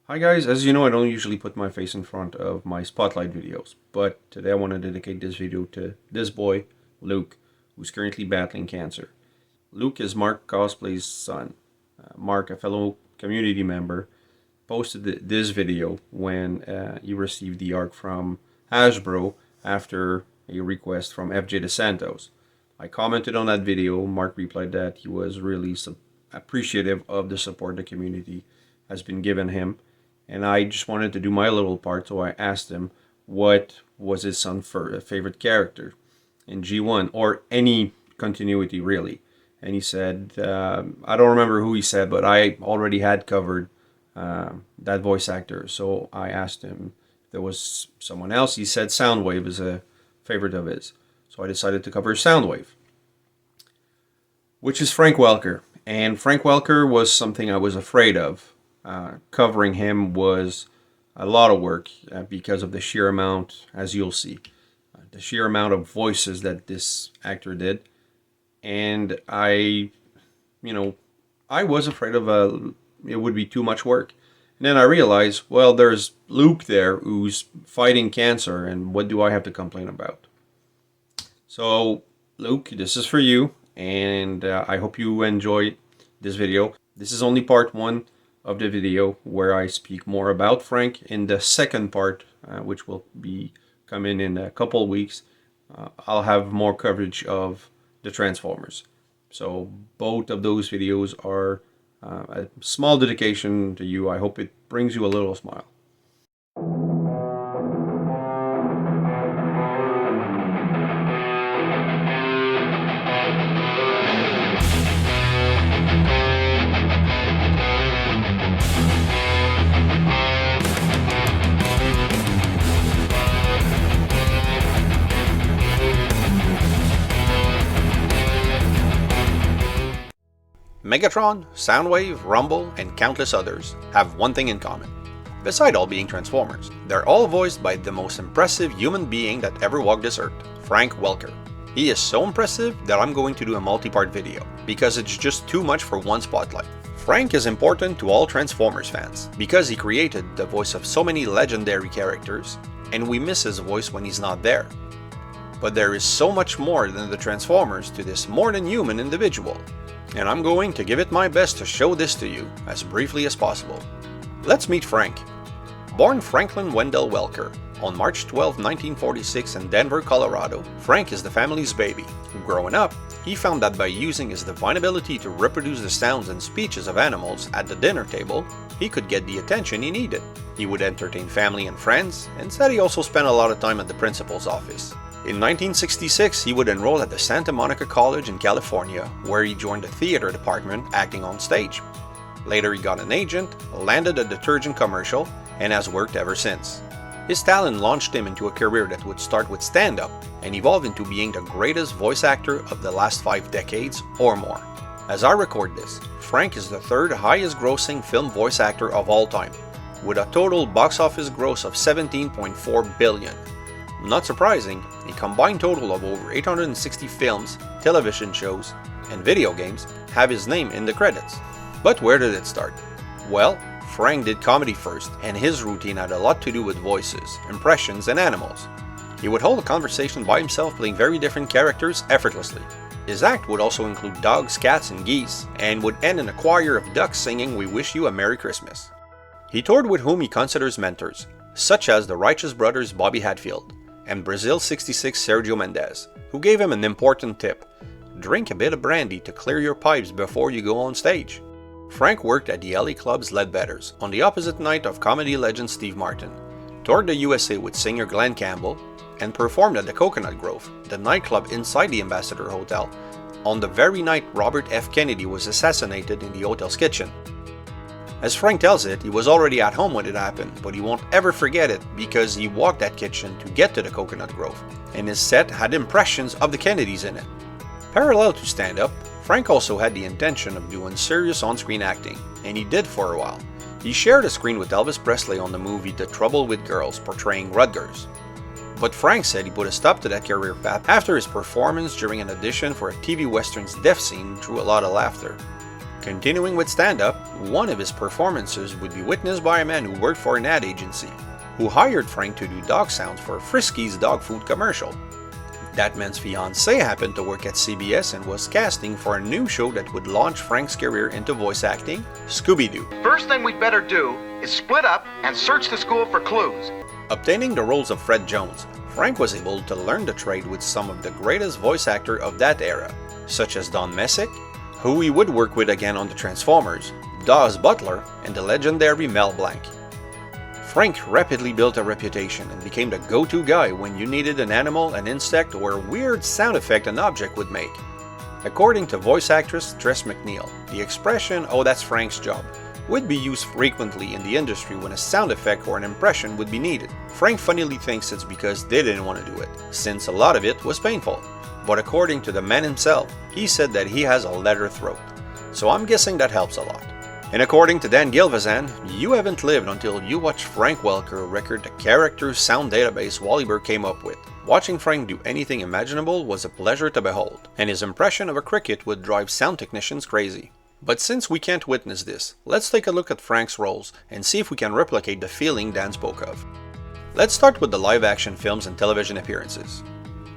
Hi guys, as you know I don't usually put my face in front of my Spotlight videos, but today I want to dedicate this video to this boy, Luke, who's currently battling cancer. Luke is Mark Cosplay's son. Mark, a fellow community member, posted this video when he received the arc from Hasbro after a request from FJ DeSantos. I commented on that video. Mark replied that he was really appreciative of the support the community has been given him, and I just wanted to do my little part, so I asked him what was his son's favorite character in G1, or any continuity really. And he said, I don't remember who he said, but I already had covered that voice actor. So I asked him if there was someone else. He said Soundwave is a favorite of his. So I decided to cover Soundwave, which is Frank Welker. And Frank Welker was something I was afraid of. Covering him was a lot of work because of the sheer amount, as you'll see, the sheer amount of voices that this actor did. And I was afraid of it would be too much work. And then I realized, well, there's Luke there who's fighting cancer, and what do I have to complain about? So, Luke, this is for you, and I hope you enjoy this video. This is only part one of the video where I speak more about Frank. In the second part, which will be coming in a couple of weeks, I'll have more coverage of the Transformers. So both of those videos are a small dedication to you. I hope it brings you a little smile. Megatron, Soundwave, Rumble, and countless others have one thing in common. Beside all being Transformers, they're all voiced by the most impressive human being that ever walked this earth, Frank Welker. He is so impressive that I'm going to do a multi-part video, because it's just too much for one spotlight. Frank is important to all Transformers fans, because he created the voice of so many legendary characters, and we miss his voice when he's not there. But there is so much more than the Transformers to this more than human individual, and I'm going to give it my best to show this to you as briefly as possible. Let's meet Frank. Born Franklin Wendell Welker on March 12, 1946 in Denver, Colorado, Frank is the family's baby. Growing up, he found that by using his divine ability to reproduce the sounds and speeches of animals at the dinner table, he could get the attention he needed. He would entertain family and friends, and said he also spent a lot of time at the principal's office. In 1966, he would enroll at the Santa Monica College in California, where he joined the theater department acting on stage. Later he got an agent, landed a detergent commercial, and has worked ever since. His talent launched him into a career that would start with stand-up and evolve into being the greatest voice actor of the last 5 decades or more. As I record this, Frank is the third highest grossing film voice actor of all time, with a total box office gross of $17.4 billion. Not surprising, a combined total of over 860 films, television shows, and video games have his name in the credits. But where did it start? Well, Frank did comedy first, and his routine had a lot to do with voices, impressions, and animals. He would hold a conversation by himself playing very different characters effortlessly. His act would also include dogs, cats, and geese, and would end in a choir of ducks singing "We Wish You a Merry Christmas." He toured with whom he considers mentors, such as the Righteous Brothers Bobby Hatfield and Brazil 66 Sergio Mendes, who gave him an important tip: drink a bit of brandy to clear your pipes before you go on stage. Frank worked at the LA club's Leadbetters on the opposite night of comedy legend Steve Martin, toured the USA with singer Glenn Campbell, and performed at the Coconut Grove, the nightclub inside the Ambassador Hotel, on the very night Robert F. Kennedy was assassinated in the hotel's kitchen. As Frank tells it, he was already at home when it happened, but he won't ever forget it because he walked that kitchen to get to the Coconut Grove, and his set had impressions of the Kennedys in it. Parallel to stand-up, Frank also had the intention of doing serious on-screen acting, and he did for a while. He shared a screen with Elvis Presley on the movie The Trouble with Girls, portraying Rutgers. But Frank said he put a stop to that career path after his performance during an audition for a TV Western's death scene drew a lot of laughter. Continuing with stand-up, one of his performances would be witnessed by a man who worked for an ad agency, who hired Frank to do dog sounds for Friskies dog food commercial. That man's fiancée happened to work at CBS and was casting for a new show that would launch Frank's career into voice acting, Scoobydoo. First thing we'd better do is split up and search the school for clues. Obtaining the roles of Fred Jones, Frank was able to learn the trade with some of the greatest voice actors of that era, such as Don Messick, who he would work with again on the Transformers, Dawes Butler, and the legendary Mel Blanc. Frank rapidly built a reputation and became the go-to guy when you needed an animal, an insect, or a weird sound effect an object would make. According to voice actress Tress MacNeille, the expression, "oh that's Frank's job," would be used frequently in the industry when a sound effect or an impression would be needed. Frank funnily thinks it's because they didn't want to do it, since a lot of it was painful. But according to the man himself, he said that he has a leather throat. So I'm guessing that helps a lot. And according to Dan Gilvezan, you haven't lived until you watch Frank Welker record the character's sound database Walliber came up with. Watching Frank do anything imaginable was a pleasure to behold, and his impression of a cricket would drive sound technicians crazy. But since we can't witness this, let's take a look at Frank's roles and see if we can replicate the feeling Dan spoke of. Let's start with the live-action films and television appearances.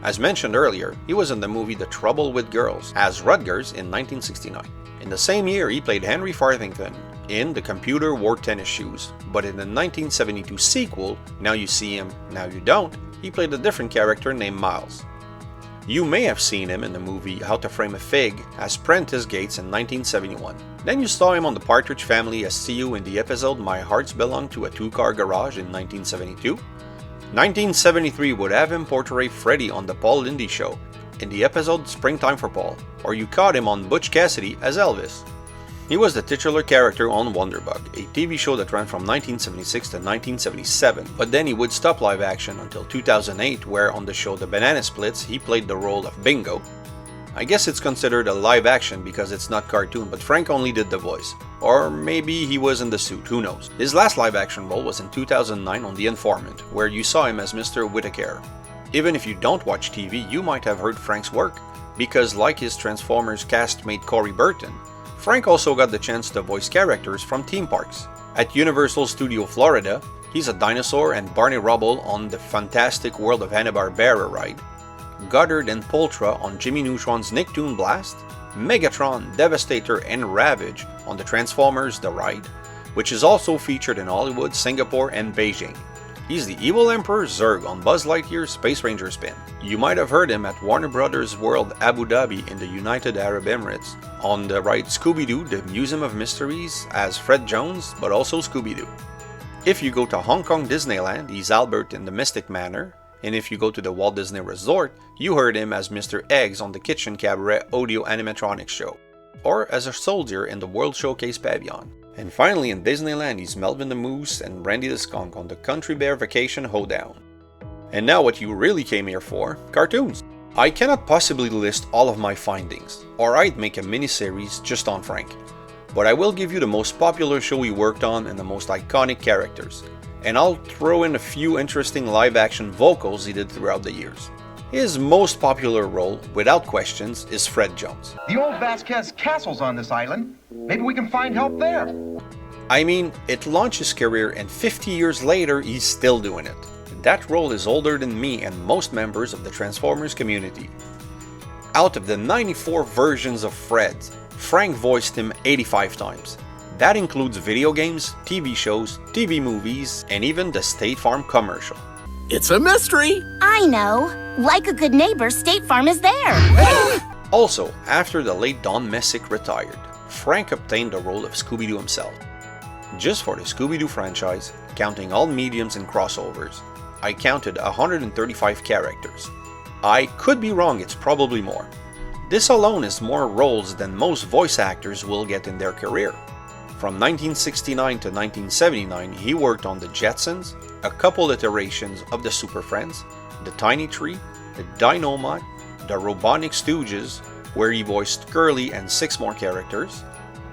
As mentioned earlier, he was in the movie The Trouble with Girls as Rutgers in 1969. In the same year, he played Henry Farthington in The Computer Wore Tennis Shoes, but in the 1972 sequel, Now You See Him, Now You Don't, he played a different character named Miles. You may have seen him in the movie How to Frame a Fig as Prentice Gates in 1971. Then you saw him on The Partridge Family as CU in the episode My Hearts Belong to a Two-Car Garage in 1972. 1973 would have him portray Freddy on The Paul Lindy Show in the episode Springtime for Paul, or you caught him on Butch Cassidy as Elvis. He was the titular character on Wonderbug, a TV show that ran from 1976 to 1977, but then he would stop live action until 2008, where on the show The Banana Splits he played the role of Bingo. I guess it's considered a live action because it's not cartoon, but Frank only did the voice. Or maybe he was in the suit, who knows. His last live action role was in 2009 on The Informant, where you saw him as Mr. Whitaker. Even if you don't watch TV, you might have heard Frank's work, because like his Transformers castmate Corey Burton, Frank also got the chance to voice characters from theme parks. At Universal Studio Florida, he's a dinosaur and Barney Rubble on the Fantastic World of Hanna-Barbera ride, Goddard and Poltra on Jimmy Neutron's Nicktoon Blast, Megatron, Devastator, and Ravage on the Transformers The Ride, which is also featured in Hollywood, Singapore, and Beijing. He's the evil Emperor Zurg on Buzz Lightyear's Space Ranger spin. You might have heard him at Warner Brothers World Abu Dhabi in the United Arab Emirates on the ride Scooby-Doo, the Museum of Mysteries as Fred Jones, but also Scooby-Doo. If you go to Hong Kong Disneyland, he's Albert in the Mystic Manor, and if you go to the Walt Disney Resort, you heard him as Mr. Eggs on the Kitchen Cabaret Audio Animatronics show, or as a soldier in the World Showcase Pavilion. And finally in Disneyland, he's Melvin the Moose and Randy the Skunk on the Country Bear Vacation Hoedown. And now what you really came here for, cartoons. I cannot possibly list all of my findings, or I'd make a mini-series just on Frank. But I will give you the most popular show he worked on and the most iconic characters. And I'll throw in a few interesting live-action vocals he did throughout the years. His most popular role, without questions, is Fred Jones. The old Vasquez castle's on this island. Maybe we can find help there. I mean, it launched his career and 50 years later, he's still doing it. That role is older than me and most members of the Transformers community. Out of the 94 versions of Fred, Frank voiced him 85 times. That includes video games, TV shows, TV movies, and even the State Farm commercial. It's a mystery! I know. Like a good neighbor, State Farm is there. Also, after the late Don Messick retired, Frank obtained the role of Scooby-Doo himself. Just for the Scooby-Doo franchise, counting all mediums and crossovers, I counted 135 characters. I could be wrong, it's probably more. This alone is more roles than most voice actors will get in their career. From 1969 to 1979, he worked on The Jetsons, a couple iterations of The Super Friends, The Tiny Tree, The Dynamite, The Robotnik Stooges, where he voiced Curly and 6 more characters,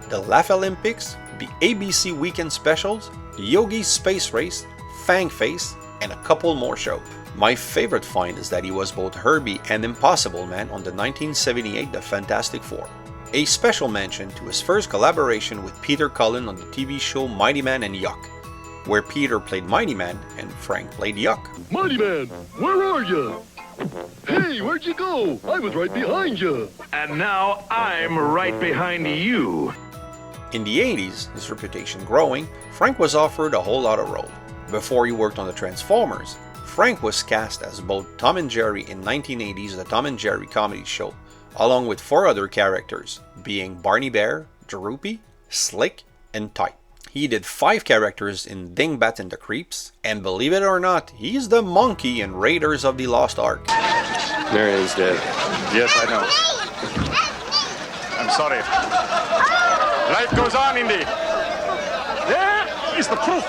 The Laugh Olympics, the ABC Weekend Specials, Yogi's Space Race, Fang Face, and a couple more shows. My favorite find is that he was both Herbie and Impossible Man on the 1978 The Fantastic Four. A special mention to his first collaboration with Peter Cullen on the TV show Mighty Man and Yuck, where Peter played Mighty Man and Frank played Yuck. Mighty Man, where are you? Hey, where'd you go? I was right behind you. And now I'm right behind you. In the 80s, his reputation growing, Frank was offered a whole lot of roles. Before he worked on the Transformers, Frank was cast as both Tom and Jerry in 1980's The Tom and Jerry Comedy Show, along with 4 other characters, being Barney Bear, Droopy, Slick, and Type. He did 5 characters in Dingbat and the Creeps, and believe it or not, he's the monkey in Raiders of the Lost Ark. Marian's dead. Yes, I know. I'm sorry. Life goes on, Indy. There is the proof.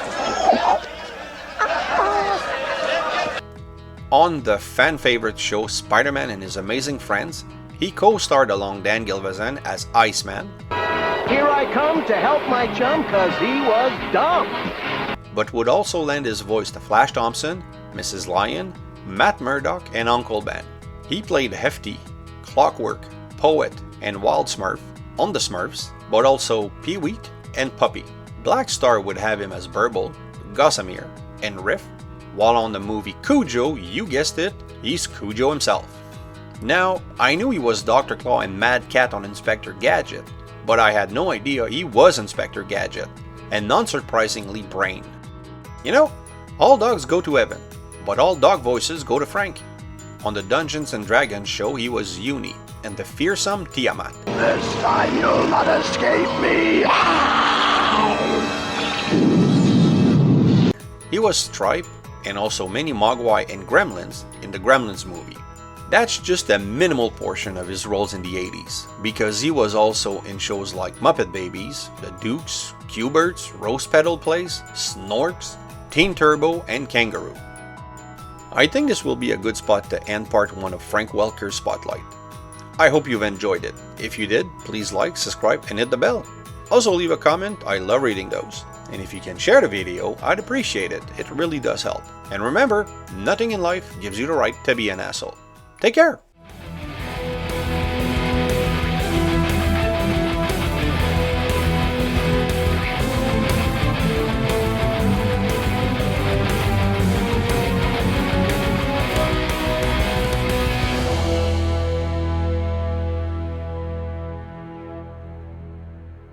On the fan-favorite show Spider-Man and His Amazing Friends, he co-starred along Dan Gilvezan as Iceman. Here I come to help my chum cause he was dumb. But would also lend his voice to Flash Thompson, Mrs. Lion, Matt Murdock, and Uncle Ben. He played Hefty, Clockwork, Poet, and Wild Smurf on the Smurfs, but also Pee-Weet and Puppy. Black Star would have him as Burble, Gossamer, and Riff, while on the movie Cujo, you guessed it, he's Cujo himself. Now, I knew he was Dr. Claw and Mad Cat on Inspector Gadget, but I had no idea he was Inspector Gadget, and non-surprisingly Brain. You know, all dogs go to heaven, but all dog voices go to Frank. On the Dungeons & Dragons show, he was Uni, and the fearsome Tiamat. This time you'll not escape me. He was Stripe, and also many Mogwai and Gremlins in the Gremlins movie. That's just a minimal portion of his roles in the 80s, because he was also in shows like Muppet Babies, The Dukes, Q-Berts, Rose Petal Plays, Snorks, Teen Turbo, and Kangaroo. I think this will be a good spot to end part 1 of Frank Welker's Spotlight. I hope you've enjoyed it. If you did, please like, subscribe, and hit the bell. Also leave a comment, I love reading those. And if you can share the video, I'd appreciate it, it really does help. And remember, nothing in life gives you the right to be an asshole. Take care!